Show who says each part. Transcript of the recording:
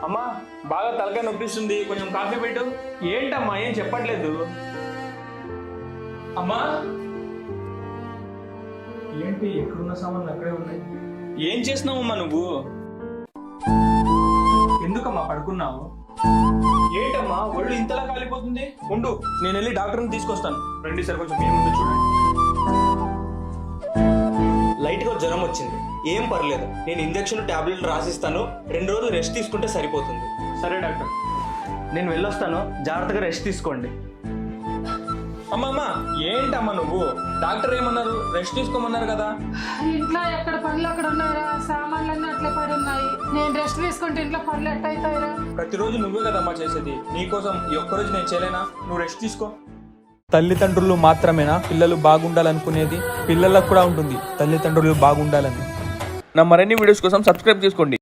Speaker 1: అమ్మా బాగా తలకాయ నొప్పిస్తుంది, కొంచెం కాఫీ పెట్టు. ఏంటమ్మా ఏం చెప్పట్లేదు? అమ్మా ఏంటి ఎక్కడున్న సామాన్లు అక్కడే ఉన్నాయి? ఏం చేస్తున్నావమ్మా నువ్వు? ఎందుకమ్మా పడుకున్నావు? ఏంటమ్మా ఒళ్ళు ఇంతలా కాలిపోతుంది? ఉండు నేను వెళ్ళి డాక్టర్ని తీసుకొస్తాను. రండి సార్, కొంచెం మీ ముందు చూడండి.
Speaker 2: లైట్గా జ్వరం వచ్చింది, ఏం పర్లేదు. నేను ఇంజక్షన్ టాబ్లెట్లు రాసిస్తాను, 2 రోజులు రెస్ట్ తీసుకుంటే సరిపోతుంది.
Speaker 1: సరే డాక్టర్,
Speaker 2: నేను వెళ్ళొస్తాను, జాగ్రత్తగా రెస్ట్ తీసుకోండి.
Speaker 1: అమ్మా ఏంటమ్మా నువ్వు? డాక్టర్ ఏమన్నారు? రెస్ట్ తీసుకోమన్నారు కదా.
Speaker 3: ఇంట్లో ఎక్కడ పనులు అక్కడ ఉన్నారా, సామాన్లన్నీ అట్లే పడి ఉన్నాయి. నేను రెస్ట్ తీసుకుంటే ఇంట్లో పనులు ఎట్ట అవుతాయిరా?
Speaker 1: ప్రతిరోజు నువ్వే కదమ్మా చేసేది, నీకోసం ఈ ఒక్కరోజు నేను చేయలేనా? నువ్వు రెస్ట్ తీసుకో.
Speaker 4: తల్లిదండ్రులు మాత్రమేనా పిల్లలు బాగుండాలనుకునేది? పిల్లలకు కూడా ఉంటుంది తల్లిదండ్రులు బాగుండాలని.
Speaker 1: నా మరిన్ని వీడియోస్ కోసం సబ్స్క్రైబ్ చేసుకోండి.